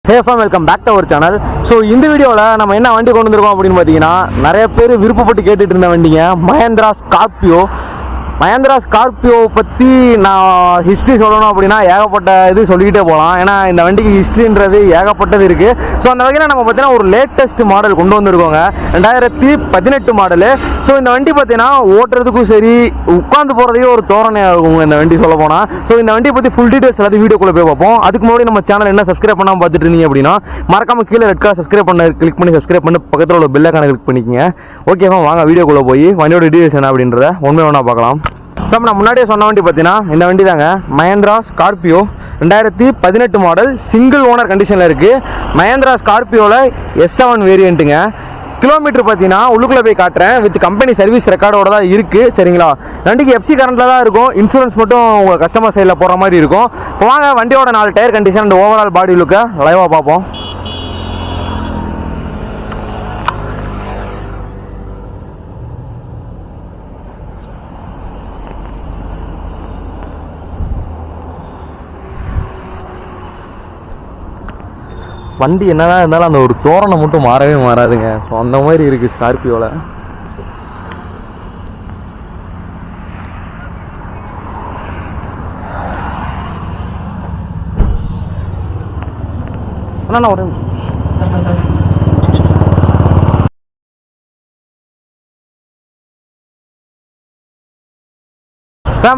Hey fam, welcome back to our channel. So இந்த வீடியோல நம்ம என்ன வண்டி கொண்டு வந்திருக்கோம் அப்படினு பாத்தீங்கன்னா நிறைய பேர் விருப்பப்பட்டு கேட்டுட்டு இருந்த வண்டிங்க Mahindra Scorpio. Mahindra Scorpio பத்தி நான் ஹிஸ்டரி சொல்லணும் அப்படினா ஏகப்பட்ட இது சொல்லிட்டே போலாம். ஏனா இந்த வண்டிக்கு ஹிஸ்டரின்றது ஏகப்பட்டது இருக்கு. சோ அந்த வகையில நம்ம பாத்தீங்கன்னா ஒரு லேட்டஸ்ட் மாடல் கொண்டு வந்திருக்கோங்க. 2018 மாடல். சோ இந்த வண்டி பாத்தீங்கன்னா ஓட்டுறதுக்கும் சரி உட்கார்ந்து போறதுக்கே ஒரு தோரணையா இருக்கும் இந்த வண்டி சொல்ல போனா. சோ இந்த வண்டியை பத்தி ஃபுல் டீடைல்ஸ் எல்லாத்தையும் வீடியோக்குள்ள போய் பார்ப்போம். அதுக்கு முன்னாடி நம்ம சேனல் என்ன சப்ஸ்கிரைப் பண்ணாம பார்த்துட்டு இருந்தீங்க அப்படினா மறக்காம கீழ ரெட் கலர் சப்ஸ்கிரைப் பண்ண கிளிக் பண்ணி சப்ஸ்கிரைப் பண்ணி பக்கத்துல உள்ள பெல் ஐகானை கிளிக் பண்ணிக்கங்க. ஓகேவா, வாங்க வீடியோக்குள்ள போய் வண்டியோட டீடைல்ஸ் என்ன அப்படின்றத ஒண்ணா பார்க்கலாம். நான் முன்னாடியே சொன்ன வண்டி பார்த்தீங்கன்னா இந்த வண்டி தாங்க Mahindra Scorpio 2018 model single owner கண்டிஷனில் இருக்குது. Mahindra Scorpioவில் S7 வேரியண்ட்டுங்க. கிலோமீட்டர் பார்த்தீங்கன்னா உள்ளுக்குள்ளே போய் காட்டுறேன். வித் கம்பெனி சர்வீஸ் ரெக்கார்டோட தான் இருக்குது. சரிங்களா, வண்டிக்கு எஃப்சி கரண்டில் தான் இருக்கும். இன்சூரன்ஸ் மட்டும் உங்கள் கஸ்டமர் சைடில் போகிற மாதிரி இருக்கும். இப்போ வாங்க வண்டியோட 4 tyre condition and overall body லுக்கை லைவாக பார்ப்போம். வண்டி என்னதான் இருந்தாலும் அந்த ஒரு தோரணை மட்டும் மாறவே மாறாதுங்க. ஸோ அந்த மாதிரி இருக்குது ஸ்கார்பியோவில். அண்ணா ஒரு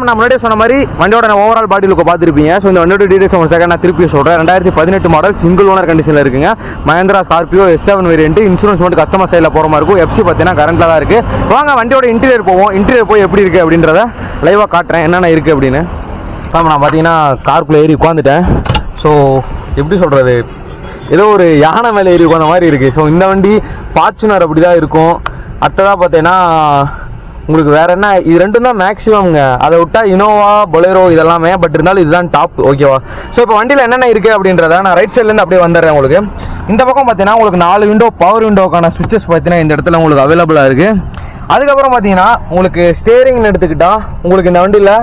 நான் முன்னாடியே சொன்ன மாதிரி வண்டியோட ஓவரால் பாடி லுக்கை பார்த்துருப்பீங்க. ஸோ இந்த வண்டியோட டீடைல்ஸ் ஒரு செகண்ட் நான் திருப்பி சொல்கிறேன். 2018 மாடல் சிங்கிள் ஓனர் கண்டிஷனில் இருக்குங்க. Mahindra Scorpio S7 variant. Insurance மட்டும் கஸ்டமர் சைடில் போகிற மாதிரி இருக்கும். எஃப்சி பார்த்தீங்கன்னா கரண்டில் தான் இருக்குது. வாங்க வண்டியோட இன்டீரியர் போவோம். இன்டீரியர் போய் எப்படி இருக்குது அப்படின்றத லைவாக காட்டுறேன் என்னென்ன இருக்குது அப்படின்னு. நான் பார்த்தீங்கன்னா காருக்குள்ளே ஏறி உட்காந்துட்டேன். ஸோ எப்படி சொல்கிறது, ஏதோ ஒரு யானை மேலே ஏறி உட்காந்த மாதிரி இருக்குது. ஸோ இந்த வண்டி ஃபார்ச்சுனர் அப்படி தான் இருக்கும். அடுத்ததாக பார்த்தீங்கன்னா உங்களுக்கு வேற என்ன, இது ரெண்டும் தான் மேக்ஸிமம்ங்க. அதை விட்டா இனோவா பொலேரோ இதெல்லாமே, பட் இருந்தாலும் இதுதான் டாப். ஓகேவா, ஸோ இப்போ வண்டியில் என்னென்ன இருக்குது அப்படின்றத நான் ரைட் சைட்லேருந்து அப்படியே வந்துடுறேன். உங்களுக்கு இந்த பக்கம் பார்த்தீங்கன்னா உங்களுக்கு 4 விண்டோ பவர் விண்டோக்கான சுவிச்சஸ் பார்த்தீங்கன்னா இந்த இடத்துல உங்களுக்கு அவைலபிளாக இருக்குது. அதுக்கப்புறம் பார்த்தீங்கன்னா உங்களுக்கு ஸ்டேரிங்னு எடுத்துக்கிட்டா உங்களுக்கு இந்த வண்டியில்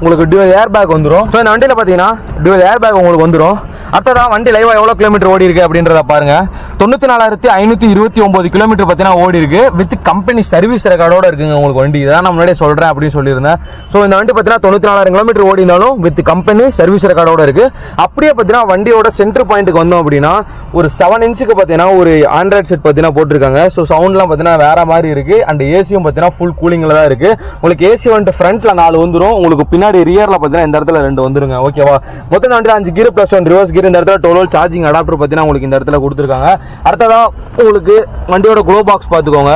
உங்களுக்கு டியூவல் ஏர் பேக் வந்துடும். ஸோ இந்த வண்டியில் பார்த்தீங்கன்னா டியூவல் ஏர் பேக் உங்களுக்கு வந்துடும். அடுத்ததான் வண்டி லைவாக எவ்வளோ கிலோமீட்டர் ஓடி இருக்கு அப்படின்றத பாருங்க. 94,529 கிலோமீட்டர் பார்த்தீங்கன்னா ஓடி இருக்கு. வித் கம்பெனி சர்வீஸ் ரெக்கார்டோட இருக்குங்க உங்களுக்கு வண்டி. இதான் நான் முன்னாடியே சொல்கிறேன் அப்படின்னு சொல்லியிருந்தேன். ஸோ இந்த வண்டி பார்த்தீங்கன்னா 94,000 கிலோமீட்டர் ஓடி இருந்தாலும் வித் கம்பெனி சர்வீஸ் ரெக்கார்டோட இருக்கு. அப்படியே பார்த்தீங்கன்னா வண்டியோட சென்டர் பாயிண்ட்டுக்கு வந்தோம் அப்படின்னா ஒரு 7 இன்ச்சுக்கு பார்த்தீங்கன்னா ஒரு ஆண்ட்ராய்ட் செட் பார்த்தீங்கன்னா போட்டிருக்காங்க. ஸோ சவுண்ட்லாம் பார்த்தீங்கன்னா வேற மாதிரி இருக்கு. அண்ட் ஏசியும் பார்த்தீங்கன்னா ஃபுல் கூலிங்கில் தான் இருக்கு. உங்களுக்கு ஏசி வந்துட்டு ஃப்ரண்ட்ல 4 வந்துடும். உங்களுக்கு பின்னாடி ரியர்ல பார்த்தீங்கன்னா இந்த இடத்துல 2 வந்துருங்க. ஓகேவா, மொத்தம் வண்டியில் 5 கீர் பிளஸ் 1 ரிவர்ஸ் கீர். இந்த இடத்துல 12 சார்ஜிங் அடாப்டர் பார்த்தீங்கன்னா உங்களுக்கு இந்த இடத்துல கொடுத்துருக்காங்க. அடுத்ததா உங்களுக்கு வண்டியோட க்ளோ பாக்ஸ் பார்த்துக்கோங்க.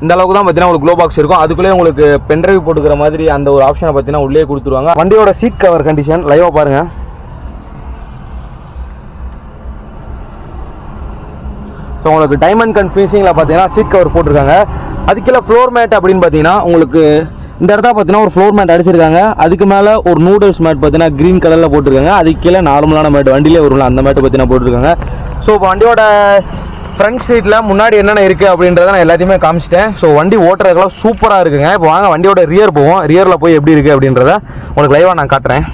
இந்த அளவுக்கு தான் பார்த்தீங்கன்னா உங்களுக்கு க்ளோ பாக்ஸ் இருக்கும். அதுக்குள்ளே உங்களுக்கு பென்ட்ரைவ் போட்டுக்கிற மாதிரி அந்த ஒரு ஆப்ஷனை பார்த்தீங்கன்னா உள்ளே கொடுத்துருவாங்க. வண்டியோட சீட் கவர் கண்டிஷன் லைவா பாருங்க. ஸோ உங்களுக்கு டைமண்ட் கன் ஃபினிஷிங்கில் பார்த்தீங்கன்னா சீட் கவர் போட்டிருக்காங்க. அதுக்குள்ள ஃப்ளோர் மேட் அப்படின்னு பார்த்தீங்கன்னா உங்களுக்கு இந்த இடத்துல பார்த்தீங்கன்னா ஒரு ஃப்ளோர் மேட் அடிச்சிருக்காங்க. அதுக்கு மேலே ஒரு நூடுல்ஸ் மேட் பார்த்தீங்கன்னா க்ரீன் கலரில் போட்டிருக்காங்க. அதுக்கு கீழே நார்மலான மேட் வண்டியிலே வரும்ல அந்த மேட் பார்த்தீங்கன்னா போட்டிருக்காங்க. ஸோ இப்போ வண்டியோட ஃப்ரண்ட் சீட்டில் முன்னாடி என்னென்ன இருக்குது அப்படின்றத நான் எல்லாத்தையுமே காமிச்சிட்டேன். ஸோ வண்டி ஓட்டுறதுக்கெல்லாம் சூப்பராக இருக்குங்க. இப்போ வாங்க வண்டியோட ரியர் போவோம். ரியரில் போய் எப்படி இருக்குது அப்படின்றத உங்களுக்கு லைவாக நான் காட்டுறேன்.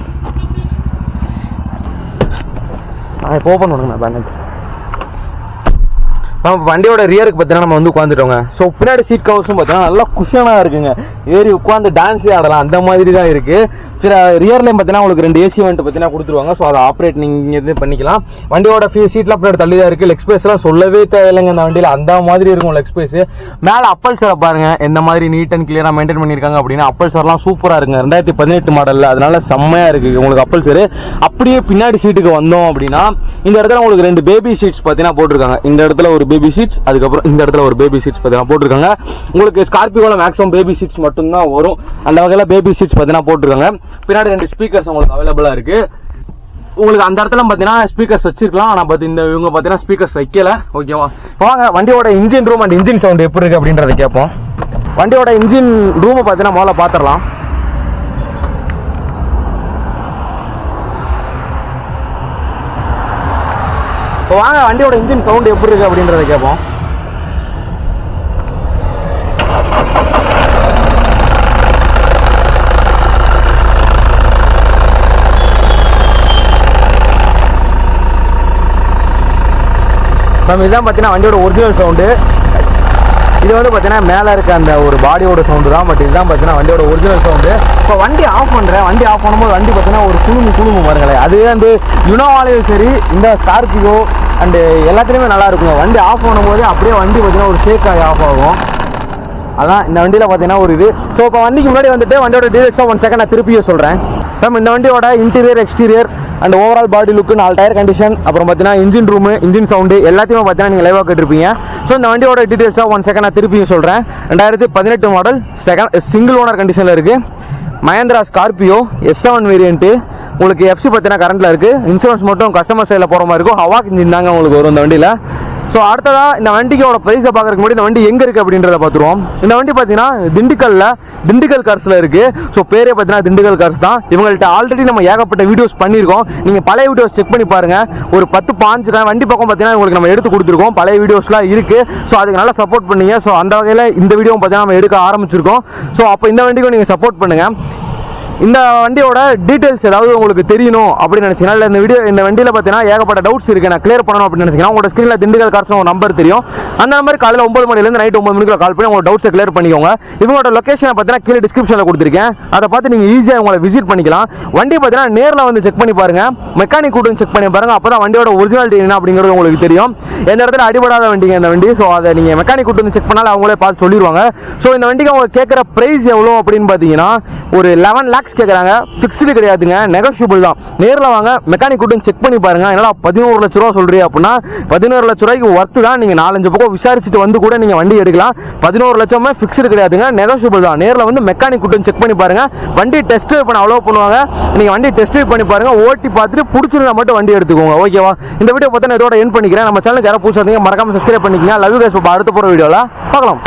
இப்போ ஓப்பன் பண்ணுங்க பேனட். வண்டியோட ரியருக்கு பார்த்தீங்கன்னா நம்ம வந்து உட்காந்துட்டோங்க. ஸோ பின்னாடி சீட் கவர்ஸும் பார்த்தீங்கன்னா நல்லா குஷனாக இருக்குங்க. ஏறி உட்காந்து டான்ஸே ஆடலாம் அந்த மாதிரி தான் இருக்குது. சரி, ரியர்லையும் பார்த்தீங்கன்னா உங்களுக்கு 2 ஏசி வந்துட்டு பார்த்தீங்கன்னா கொடுத்துருவாங்க. ஸோ அதை ஆப்ரேட் நீங்கள் இது பண்ணிக்கலாம். வண்டியோட சீட்லாம் பின்னாடி தள்ளி தான் இருக்குது. லெக் ஸ்பேஸ்லாம் சொல்லவே தேவையில்லைங்க இந்த வண்டியில். அந்த மாதிரி இருக்கும் லெக் ஸ்பேஸ். மேலே அப்பல்சரை பாருங்க எந்த மாதிரி நீட் அண்ட் கிளியராக மெயின்டைன் பண்ணியிருக்காங்க அப்படின்னா அப்பல்சர்லாம் சூப்பராக இருக்குங்க. 2018 மாடலில் அதனால செம்மையாக இருக்குது உங்களுக்கு அப்பல்சரு. அப்படியே பின்னாடி சீட்டுக்கு வந்தோம் அப்படின்னா இந்த இடத்துல உங்களுக்கு 2 பேபி சீட்ஸ் பார்த்தீங்கன்னா போட்டிருக்காங்க. இந்த இடத்துல ஒரு பேபி சீட்ஸ், அதுக்கப்புறம் இந்த இடத்துல ஒரு பேபி சீட்ஸ் பார்த்தீங்கன்னா போட்டிருக்காங்க. உங்களுக்கு ஸ்கார்பியோவில் மேக்ஸிமம் பேபி சீட்ஸ் மட்டும்தான் வரும். அந்த வகையில் பேபி சீட்ஸ் பார்த்தீங்கன்னா போட்டிருக்காங்க. பின்னாடி 2 ஸ்பீக்கர்ஸ் உங்களுக்கு அவைலபிளாக இருக்கு. உங்களுக்கு அந்த இடத்துல பார்த்தீங்கன்னா ஸ்பீக்கர்ஸ் வச்சிருக்கலாம். ஆனால் இவங்க பார்த்தீங்கன்னா ஸ்பீக்கர்ஸ் வைக்கல. ஓகேவா, வாங்க வண்டியோட engine room and engine sound எப்படி இருக்கு அப்படின்றத கேட்போம். வண்டியோட இன்ஜின் ரூமை பார்த்தீங்கன்னா முதல்ல பார்த்துடலாம். வாங்க வண்டியோட இன்ஜின் சவுண்ட் எப்படி இருக்கு அப்படின்றத கேட்போம். நம்ம இதுதான் பார்த்தீங்கன்னா வண்டியோட ஒரிஜினல் சவுண்டு. இது வந்து பார்த்தீங்கன்னா மேலே இருக்க அந்த ஒரு பாடியோட சவுண்டு தான். பட் இதுதான் பார்த்தீங்கன்னா வண்டியோட ஒரிஜினல் சவுண்டு. இப்போ வண்டி ஆஃப் பண்ணுறேன். வண்டி ஆஃப் பண்ணும்போது வண்டி பார்த்தீங்கன்னா ஒரு குழுமு பாருங்களேன். அதுவே வந்து யுனோவாலையும் சரி இந்த ஸ்கார்பியோ அண்டு எல்லாத்துலேயுமே நல்லா இருக்குங்க. வண்டி ஆஃப் பண்ணும்போது அப்படியே வண்டி பார்த்தீங்கன்னா ஒரு ஷேக் ஆகி ஆஃப் ஆகும். அதான் இந்த வண்டியில் பார்த்தீங்கன்னா ஒரு இது. ஸோ இப்போ வண்டிக்கு முன்னாடி வந்துட்டு வண்டியோட டீடைல்ஸாக 1 செகண்ட் நான் திருப்பியும் சொல்கிறேன். நம்ம இந்த வண்டியோட interior exterior and overall body look, 4 tyre condition, அப்புறம் பார்த்தீங்கன்னா இன்ஜின் ரூமு, இன்ஜின் சவுண்டு எல்லாத்தையுமே பார்த்தீங்கன்னா நீங்கள் லைவாக கேட்டிருப்பீங்க. ஸோ இந்த வண்டியோட டீடைல்ஸாக 1 செகண்ட் நான் திருப்பியும் சொல்கிறேன். 2018 மாடல், சிங்கிள் ஓனர் கண்டிஷனில் இருக்குது. Mahindra Scorpio S7 variant. உங்களுக்கு எஃப்சி பார்த்தீங்கன்னா கரண்ட்டில் இருக்குது. இன்சூரன்ஸ் மட்டும் கஸ்டமர் சைடில் போகிற மாதிரி இருக்கும். ஹவாக் இன்ஜின் தாங்க உங்களுக்கு வரும் இந்த வண்டியில். ஸோ அடுத்ததாக இந்த வண்டிக்கோட ப்ரைஸை பார்க்குறதுக்கு முன்னாடி இந்த வண்டி எங்கே இருக்குது அப்படின்றத பார்த்துருவோம். இந்த வண்டி பார்த்தீங்கன்னா திண்டுக்கல் கார்ஸில் இருக்குது. ஸோ பேரே பார்த்தீங்கன்னா திண்டுக்கல் கார்ஸ் தான். இவங்கள்ட்ட ஆல்ரெடி நம்ம ஏகப்பட்ட வீடியோஸ் பண்ணியிருக்கோம். நீங்கள் பழைய வீடியோஸ் செக் பண்ணி பாருங்கள். ஒரு 10-15 வண்டி பக்கம் பார்த்தீங்கன்னா உங்களுக்கு நம்ம எடுத்து கொடுத்துருக்கோம். பழைய வீடியோஸ்லாம் இருக்குது. ஸோ அதுக்கு நல்லா சப்போர்ட் பண்ணீங்க. ஸோ அந்த வகையில் இந்த வீடியோவும் பார்த்தீங்கன்னா நம்ம எடுக்க ஆரம்பிச்சிருக்கோம். ஸோ அப்போ இந்த வண்டிக்கும் நீங்கள் சப்போர்ட் பண்ணுங்கள். இந்த வண்டியோட டீடைல்ஸ் ஏதாவது உங்களுக்கு தெரியணும் அப்படின்னு நினைச்சீங்கன்னா, இல்லை இந்த வண்டியில் பார்த்தீங்கன்னா ஏகப்பட்ட டவுட்ஸ் இருக்குது, நான் கிளியர் பண்ணணும் அப்படின்னு நினைச்சீங்கன்னா, உங்களோட ஸ்க்ரீனில் திண்டுக்கல் கார்ஸ் ஒரு நம்பர் தெரியும். அந்த நம்பர் காலையில் 9 மணிலேருந்து நைட் 9 மணிக்குள்ள கால் பண்ணி உங்களோட டவுட்ஸை கிளியர் பண்ணிக்கோங்க. இவங்களோட லொக்கேஷனை பார்த்தீங்கன்னா கீழே டிஸ்கிரிப்ஷனில் கொடுத்துருக்கேன். அதை பார்த்து நீங்கள் ஈஸியாக உங்களை விசிட் பண்ணிக்கலாம். வண்டி பார்த்தீங்கன்னா நேரில் வந்து செக் பண்ணி பாருங்க, மெக்கானிக் கூட்டம் செக் பண்ணி பாருங்க. அப்போ தான் வண்டியோட ஒரிஜினாலிட்டி என்ன அப்படிங்கிறது உங்களுக்கு தெரியும். எந்த இடத்துல அடிபடாத வண்டிங்க இந்த வண்டி. ஸோ அதை நீங்கள் மெக்கானிக் கூட்டம் செக் பண்ணாலும் அவங்களே பார்த்து சொல்லிடுவாங்க. ஸோ இந்த வண்டிக்கு அவங்க கேட்குற ப்ரைஸ் எவ்வளோ அப்படின்னு பார்த்தீங்கன்னா ஒரு 11 lakhs கேட்குறாங்க. ஃபிக்ஸ்டு கிடையாதுங்க, நெகோஷியபிள் தான். நேரில் வாங்க, மெக்கானிக் கூட்டம் செக் பண்ணி பாருங்க. என்னடா 11 லட்ச ரூபா சொல்றீங்க அப்படின்னா 11 லட்ச ரூபாய்க்கு ஒர்த்து தான். நீங்கள் 4-5 பக்கம் விசாரிச்சுட்டு வந்து கூட நீங்கள் வண்டி எடுக்கலாம். 11 லட்சமே ஃபிக்ஸ்டு கிடையாதுங்க, நெகோஷியபிள் தான். நேரில் வந்து மெக்கானிக் கூட்டம் செக் பண்ணி பாருங்க. வண்டி டெஸ்ட் ட்ரைவ் பண்ண அலோவ் பண்ணுவாங்க. நீங்கள் வண்டி டெஸ்ட் ட்ரைவ் பண்ணி பாருங்க, ஓட்டி பார்த்துட்டு பிடிச்சிருந்தா மட்டும் வண்டி எடுத்துக்கோங்க. ஓகேவா? இந்த வீடியோ பார்த்தா இதோட எண்ட் பண்ணிக்கிறேன். நம்ம சேனலுக்கு யாராவது புதுசாக இருந்தீங்க மறக்காம சப்ஸ்கிரைப் பண்ணிக்கங்க. Love you guys. அடுத்த போகிற வீடியோவில் பார்க்கலாம்.